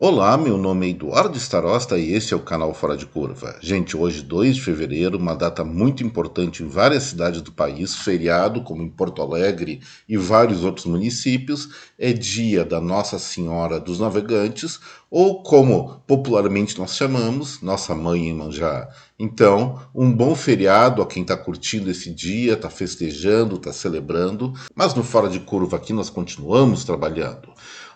Olá, meu nome é Eduardo Starosta e esse é o canal Fora de Curva. Gente, hoje, 2 de fevereiro, uma data muito importante em várias cidades do país, feriado, como em Porto Alegre e vários outros municípios, é dia da Nossa Senhora dos Navegantes, ou como popularmente nós chamamos, Nossa Mãe Iemanjá. Então, um bom feriado a quem está curtindo esse dia, está festejando, está celebrando, mas no Fora de Curva aqui nós continuamos trabalhando.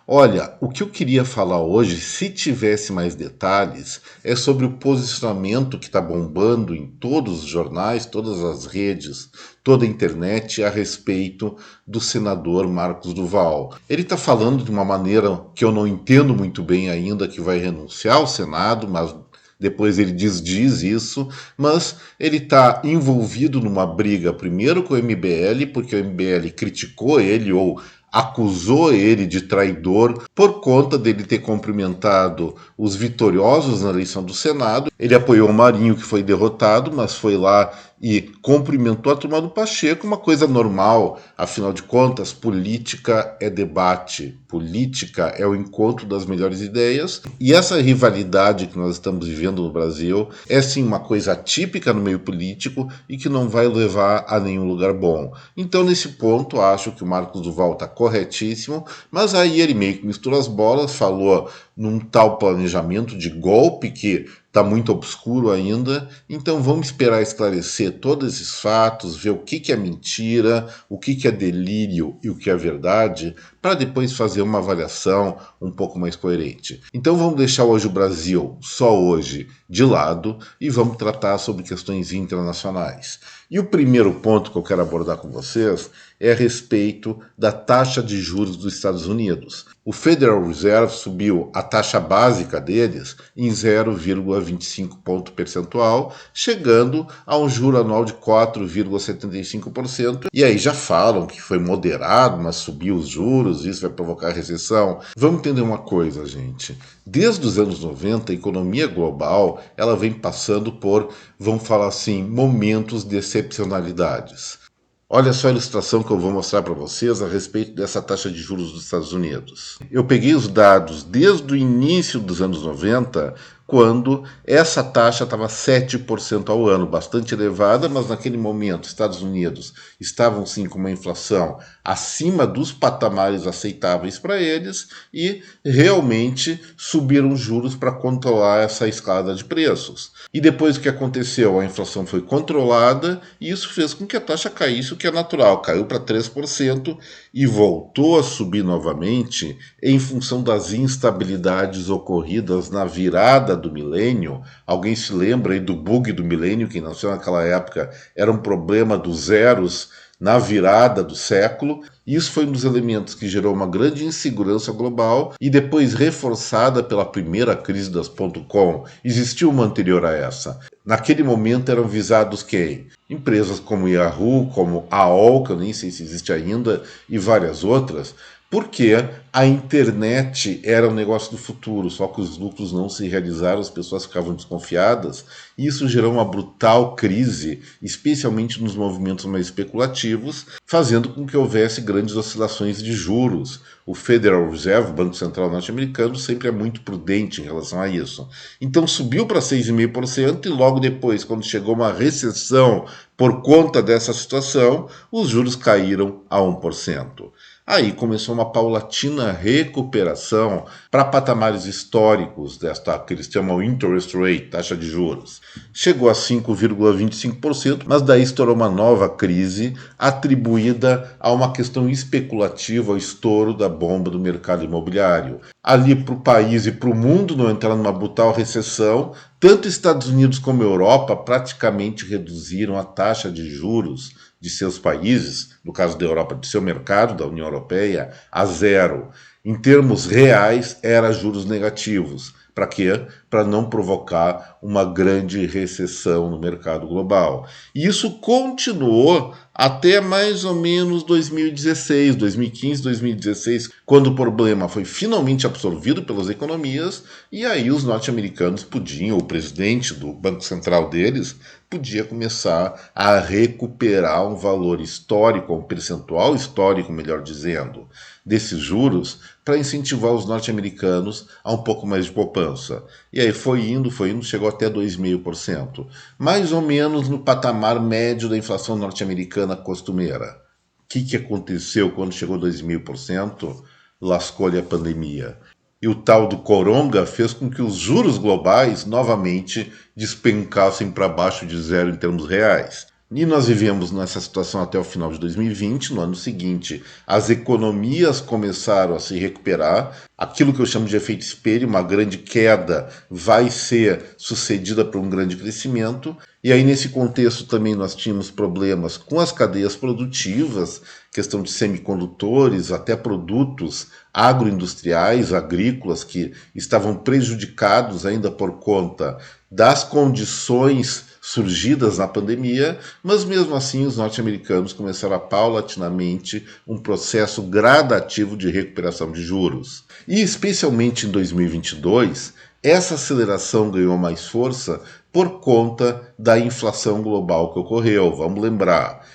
Olha, o que eu queria falar hoje, se tivesse mais detalhes, é sobre o posicionamento que está bombando em todos os jornais, todas as redes, toda a internet a respeito do senador Marcos Duval. Ele está falando de uma maneira que eu não entendo muito bem ainda, que vai renunciar ao Senado, mas depois ele desdiz isso, mas ele está envolvido numa briga primeiro com o MBL, porque o MBL criticou ele ou acusou ele de traidor por conta dele ter cumprimentado os vitoriosos na eleição do Senado. Ele apoiou o Marinho, que foi derrotado, mas foi lá e cumprimentou a turma do Pacheco, uma coisa normal. Afinal de contas, política é debate, política é o encontro das melhores ideias, e essa rivalidade que nós estamos vivendo no Brasil é sim uma coisa típica no meio político e que não vai levar a nenhum lugar bom. Então, nesse ponto, acho que o Marcos Duval está corretíssimo, mas aí ele meio que mistura as bolas, falou num tal planejamento de golpe que está muito obscuro ainda, então vamos esperar esclarecer todos esses fatos, ver o que é mentira, o que é delírio e o que é verdade, para depois fazer uma avaliação um pouco mais coerente. Então vamos deixar hoje o Brasil, só hoje, de lado e vamos tratar sobre questões internacionais. E o primeiro ponto que eu quero abordar com vocês é a respeito da taxa de juros dos Estados Unidos. O Federal Reserve subiu a taxa básica deles em 0,25 ponto percentual, chegando a um juro anual de 4,75%. E aí já falam que foi moderado, mas subiu os juros, isso vai provocar recessão. Vamos entender uma coisa, gente. Desde os anos 90, a economia global ela vem passando por, vamos falar assim, momentos de excepcionalidades. Olha só a ilustração que eu vou mostrar para vocês a respeito dessa taxa de juros dos Estados Unidos. Eu peguei os dados desde o início dos anos 90, quando essa taxa estava 7% ao ano, bastante elevada, mas naquele momento os Estados Unidos estavam sim com uma inflação acima dos patamares aceitáveis para eles e realmente subiram os juros para controlar essa escalada de preços. E depois o que aconteceu? A inflação foi controlada e isso fez com que a taxa caísse, o que é natural, caiu para 3% e voltou a subir novamente em função das instabilidades ocorridas na virada do milênio. Alguém se lembra aí do bug do milênio, que nasceu naquela época, era um problema dos zeros na virada do século. Isso foi um dos elementos que gerou uma grande insegurança global e depois reforçada pela primeira crise das .com. Existiu uma anterior a essa. Naquele momento eram visados quem? Empresas como Yahoo, como AOL, que eu nem sei se existe ainda, e várias outras, porque a internet era um negócio do futuro, só que os lucros não se realizaram, as pessoas ficavam desconfiadas, e isso gerou uma brutal crise, especialmente nos movimentos mais especulativos, fazendo com que houvesse grandes oscilações de juros. O Federal Reserve, o Banco Central norte-americano, sempre é muito prudente em relação a isso. Então subiu para 6,5% e logo depois, quando chegou uma recessão por conta dessa situação, os juros caíram a 1%. Aí começou uma paulatina recuperação para patamares históricos desta que eles chamam interest rate, taxa de juros. Chegou a 5,25%, mas daí estourou uma nova crise atribuída a uma questão especulativa, ao estouro da bomba do mercado imobiliário. Ali para o país e para o mundo não entrar numa brutal recessão, tanto Estados Unidos como Europa praticamente reduziram a taxa de juros de seus países, no caso da Europa, de seu mercado, da União Europeia, a zero. Em termos reais, era juros negativos. Para quê? Para não provocar uma grande recessão no mercado global. E isso continuou até mais ou menos 2016, 2015, 2016, quando o problema foi finalmente absorvido pelas economias, e aí os norte-americanos podiam, o presidente do Banco Central deles, podia começar a recuperar um valor histórico, um percentual histórico, melhor dizendo, desses juros, para incentivar os norte-americanos a um pouco mais de poupança. E aí foi indo, chegou até 2,5%, mais ou menos no patamar médio da inflação norte-americana costumeira. O que aconteceu quando chegou a 2,5%? Lascou-lhe a pandemia. E o tal do coronga fez com que os juros globais novamente despencassem para baixo de zero em termos reais. E nós vivemos nessa situação até o final de 2020. No ano seguinte, as economias começaram a se recuperar. Aquilo que eu chamo de efeito espelho, uma grande queda, vai ser sucedida por um grande crescimento. E aí, nesse contexto, também nós tínhamos problemas com as cadeias produtivas, questão de semicondutores, até produtos agroindustriais, agrícolas, que estavam prejudicados ainda por conta das condições surgidas na pandemia, mas mesmo assim os norte-americanos começaram a paulatinamente um processo gradativo de recuperação de juros. E especialmente em 2022, essa aceleração ganhou mais força por conta da inflação global que ocorreu. Vamos lembrar,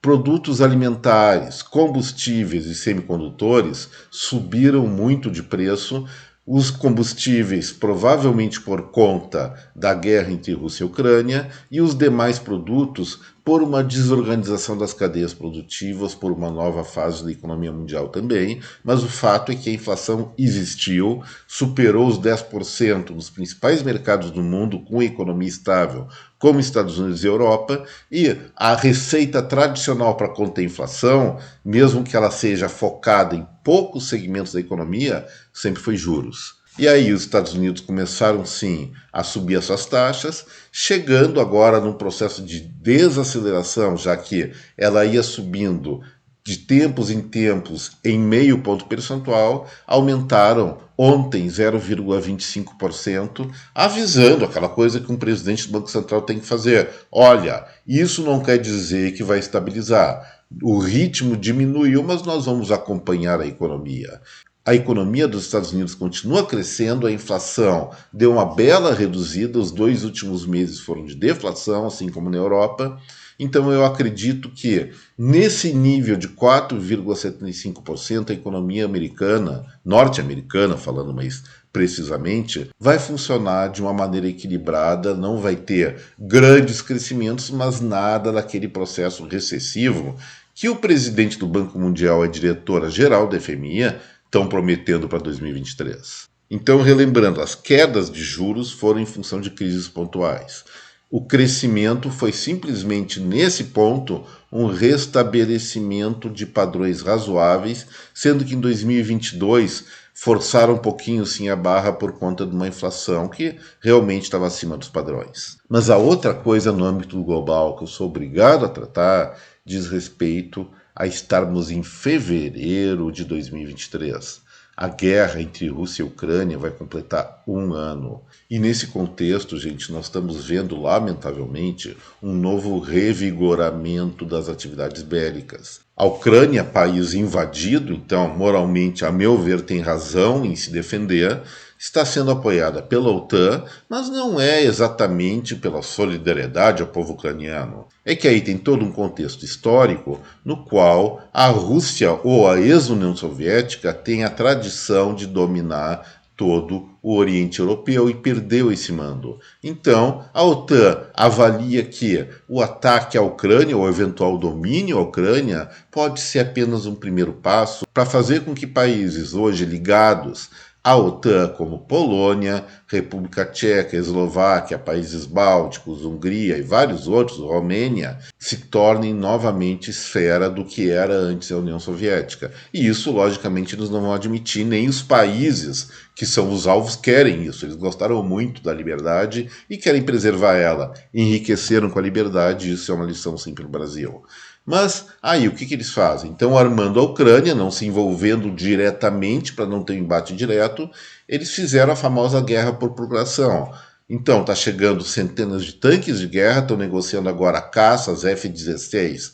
produtos alimentares, combustíveis e semicondutores subiram muito de preço. Os combustíveis, provavelmente por conta da guerra entre Rússia e Ucrânia, e os demais produtos por uma desorganização das cadeias produtivas, por uma nova fase da economia mundial também, mas o fato é que a inflação existiu, superou os 10% nos principais mercados do mundo com a economia estável, como Estados Unidos e Europa, e a receita tradicional para conter a inflação, mesmo que ela seja focada em poucos segmentos da economia, sempre foi juros. E aí os Estados Unidos começaram sim a subir as suas taxas, chegando agora num processo de desaceleração, já que ela ia subindo de tempos em tempos em meio ponto percentual, aumentaram ontem 0,25%, avisando aquela coisa que um presidente do Banco Central tem que fazer. Olha, isso não quer dizer que vai estabilizar. O ritmo diminuiu, mas nós vamos acompanhar a economia. A economia dos Estados Unidos continua crescendo, a inflação deu uma bela reduzida, os 2 últimos meses foram de deflação, assim como na Europa. Então eu acredito que nesse nível de 4,75%, a economia americana, norte-americana, falando mais precisamente, vai funcionar de uma maneira equilibrada, não vai ter grandes crescimentos, mas nada daquele processo recessivo que o presidente do Banco Mundial, a diretora-geral da FMI, estão prometendo para 2023. Então, relembrando, as quedas de juros foram em função de crises pontuais. O crescimento foi simplesmente, nesse ponto, um restabelecimento de padrões razoáveis, sendo que em 2022 forçaram um pouquinho sim a barra por conta de uma inflação que realmente estava acima dos padrões. Mas a outra coisa no âmbito global que eu sou obrigado a tratar diz respeito a estarmos em fevereiro de 2023. A guerra entre Rússia e Ucrânia vai completar 1 ano. E nesse contexto, gente, nós estamos vendo, lamentavelmente, um novo revigoramento das atividades bélicas. A Ucrânia, país invadido, então, moralmente, a meu ver, tem razão em se defender, está sendo apoiada pela OTAN, mas não é exatamente pela solidariedade ao povo ucraniano. É que aí tem todo um contexto histórico no qual a Rússia ou a ex-União Soviética tem a tradição de dominar todo o Oriente Europeu e perdeu esse mando. Então, a OTAN avalia que o ataque à Ucrânia, ou eventual domínio à Ucrânia, pode ser apenas um primeiro passo para fazer com que países hoje ligados à OTAN, como Polônia, República Tcheca, Eslováquia, países bálticos, Hungria e vários outros, Romênia, se tornem novamente esfera do que era antes a União Soviética. E isso, logicamente, eles não vão admitir, nem os países que são os alvos querem isso. Eles gostaram muito da liberdade e querem preservar ela. Enriqueceram com a liberdade, isso é uma lição sempre no Brasil. Mas aí o que eles fazem? Então, armando a Ucrânia, não se envolvendo diretamente para não ter um embate direto, eles fizeram a famosa guerra por procuração. Então, está chegando centenas de tanques de guerra, estão negociando agora caças F-16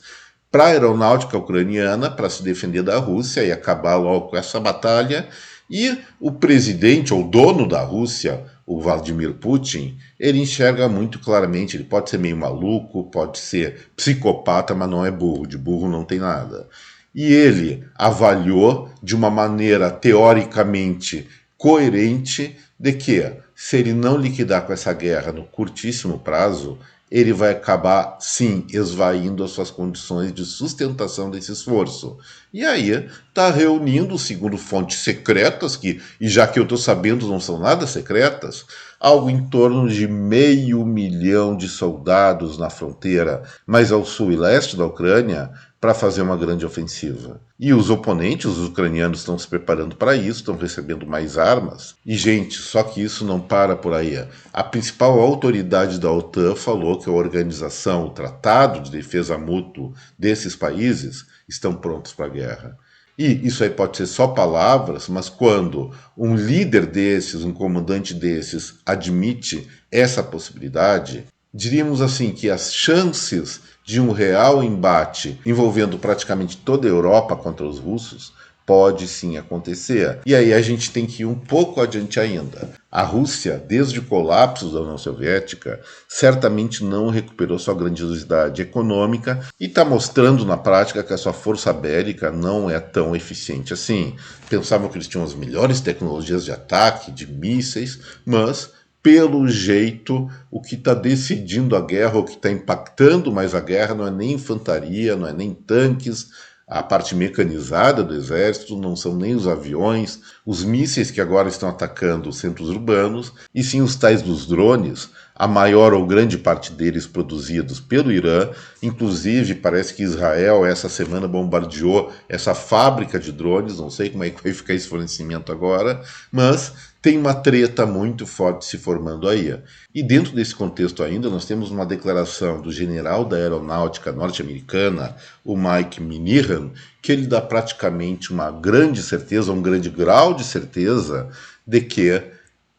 para a aeronáutica ucraniana para se defender da Rússia e acabar logo com essa batalha. E o presidente, ou dono da Rússia, o Vladimir Putin, ele enxerga muito claramente, ele pode ser meio maluco, pode ser psicopata, mas não é burro, de burro não tem nada. E ele avaliou de uma maneira teoricamente coerente de que, se ele não liquidar com essa guerra no curtíssimo prazo, ele vai acabar, sim, esvaindo as suas condições de sustentação desse esforço. E aí está reunindo, segundo fontes secretas, e já que eu estou sabendo não são nada secretas, algo em torno de 500.000 de soldados na fronteira, mais ao sul e leste da Ucrânia, para fazer uma grande ofensiva. E os oponentes, os ucranianos, estão se preparando para isso, estão recebendo mais armas. E, gente, só que isso não para por aí. A principal autoridade da OTAN falou que a organização, o Tratado de Defesa Mútua desses países, estão prontos para a guerra. E isso aí pode ser só palavras, mas quando um líder desses, um comandante desses, admite essa possibilidade, diríamos assim que as chances de um real embate envolvendo praticamente toda a Europa contra os russos pode sim acontecer. E aí a gente tem que ir um pouco adiante ainda. A Rússia, desde o colapso da União Soviética, certamente não recuperou sua grandiosidade econômica e está mostrando na prática que a sua força bélica não é tão eficiente assim. Pensavam que eles tinham as melhores tecnologias de ataque, de mísseis, mas pelo jeito, o que está decidindo a guerra, o que está impactando mais a guerra, não é nem infantaria, não é nem tanques, a parte mecanizada do exército, não são nem os aviões, os mísseis que agora estão atacando os centros urbanos, e sim os tais dos drones, a maior ou grande parte deles produzidos pelo Irã. Inclusive, parece que Israel essa semana bombardeou essa fábrica de drones, não sei como é que vai ficar esse fornecimento agora, mas tem uma treta muito forte se formando aí. E dentro desse contexto ainda, nós temos uma declaração do general da aeronáutica norte-americana, o Mike Minihan, que ele dá praticamente uma grande certeza, um grande grau de certeza de que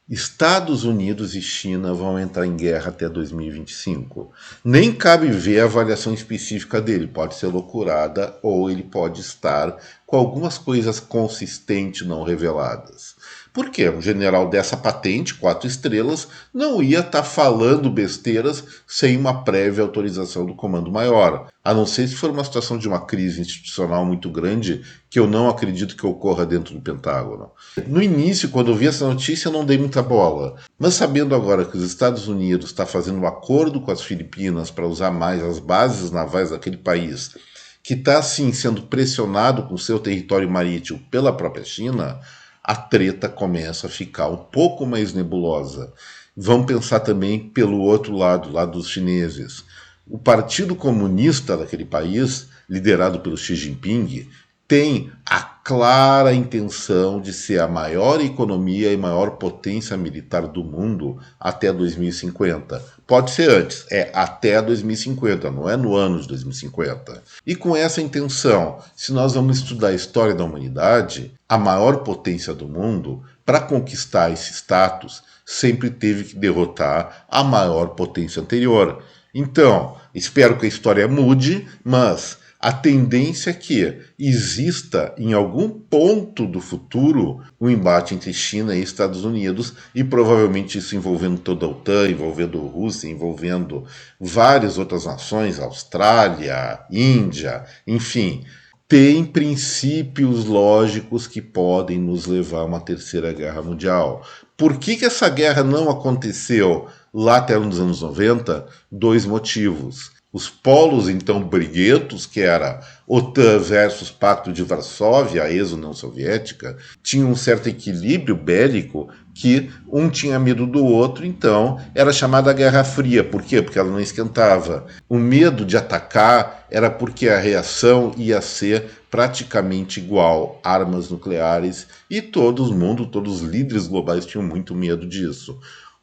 Estados Unidos e China vão entrar em guerra até 2025. Nem cabe ver a avaliação específica dele, pode ser loucurada ou ele pode estar com algumas coisas consistentes não reveladas. Por quê? Um general dessa patente, 4 estrelas, não ia estar falando besteiras sem uma prévia autorização do comando maior. A não ser se for uma situação de uma crise institucional muito grande, que eu não acredito que ocorra dentro do Pentágono. No início, quando eu vi essa notícia, eu não dei muita bola. Mas sabendo agora que os Estados Unidos está fazendo um acordo com as Filipinas para usar mais as bases navais daquele país, que está, assim, sendo pressionado com seu território marítimo pela própria China, a treta começa a ficar um pouco mais nebulosa. Vamos pensar também pelo outro lado, lá dos chineses. O Partido Comunista daquele país, liderado pelo Xi Jinping, tem a clara intenção de ser a maior economia e maior potência militar do mundo até 2050. Pode ser antes, é até 2050, não é no ano de 2050. E com essa intenção, se nós vamos estudar a história da humanidade, a maior potência do mundo, para conquistar esse status, sempre teve que derrotar a maior potência anterior. Então, espero que a história mude, mas a tendência é que exista em algum ponto do futuro um embate entre China e Estados Unidos, e provavelmente isso envolvendo toda a OTAN, envolvendo a Rússia, envolvendo várias outras nações, Austrália, Índia, enfim. Tem princípios lógicos que podem nos levar a uma terceira guerra mundial. Por que essa guerra não aconteceu lá até nos anos 90? 2 motivos. Os polos, então, briguentos, que era OTAN versus Pacto de Varsóvia, a ex-União Soviética, tinham um certo equilíbrio bélico que um tinha medo do outro, então era chamada Guerra Fria. Por quê? Porque ela não esquentava. O medo de atacar era porque a reação ia ser praticamente igual, armas nucleares, e todo mundo, todos os líderes globais tinham muito medo disso.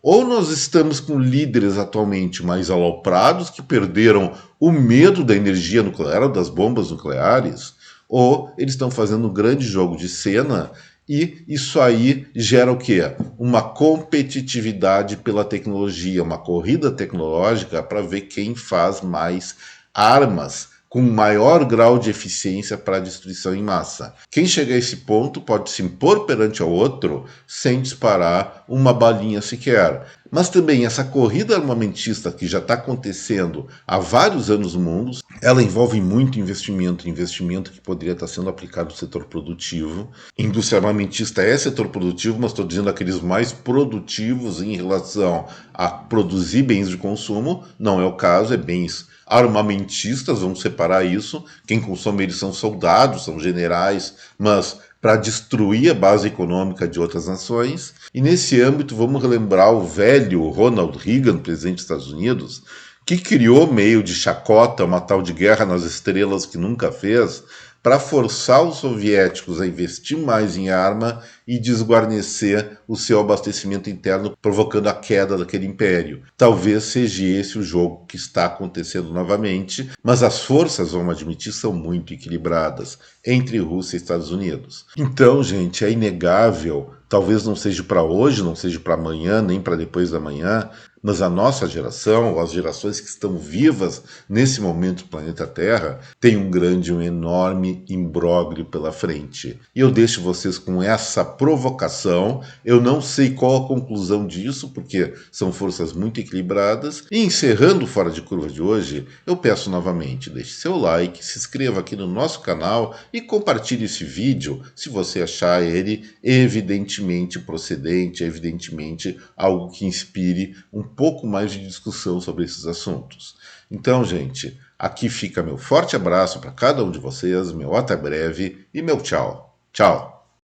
Ou nós estamos com líderes atualmente mais aloprados que perderam o medo da energia nuclear, das bombas nucleares, ou eles estão fazendo um grande jogo de cena e isso aí gera o quê? Uma competitividade pela tecnologia, uma corrida tecnológica para ver quem faz mais armas com maior grau de eficiência para a destruição em massa. Quem chega a esse ponto pode se impor perante ao outro sem disparar uma balinha sequer. Mas também essa corrida armamentista que já está acontecendo há vários anos no mundo, ela envolve muito investimento que poderia estar sendo aplicado no setor produtivo. Indústria armamentista é setor produtivo, mas estou dizendo aqueles mais produtivos em relação a produzir bens de consumo. Não é o caso, é bens armamentistas, vamos separar isso. Quem consome eles são soldados, são generais, mas para destruir a base econômica de outras nações. E nesse âmbito, vamos relembrar o velho Ronald Reagan, presidente dos Estados Unidos, que criou meio de chacota uma tal de guerra nas estrelas que nunca fez, para forçar os soviéticos a investir mais em arma e desguarnecer o seu abastecimento interno, provocando a queda daquele império. Talvez seja esse o jogo que está acontecendo novamente, mas as forças, vamos admitir, são muito equilibradas entre Rússia e Estados Unidos. Então, gente, é inegável, talvez não seja para hoje, não seja para amanhã, nem para depois da manhã, mas a nossa geração, as gerações que estão vivas nesse momento do planeta Terra, tem um enorme imbróglio pela frente. E eu deixo vocês com essa provocação. Eu não sei qual a conclusão disso, porque são forças muito equilibradas. E encerrando o Fora de Curva de hoje, eu peço novamente, deixe seu like, se inscreva aqui no nosso canal e compartilhe esse vídeo se você achar ele evidentemente procedente, evidentemente algo que inspire um pouco mais de discussão sobre esses assuntos. Então, gente, aqui fica meu forte abraço para cada um de vocês, meu até breve e meu tchau. Tchau!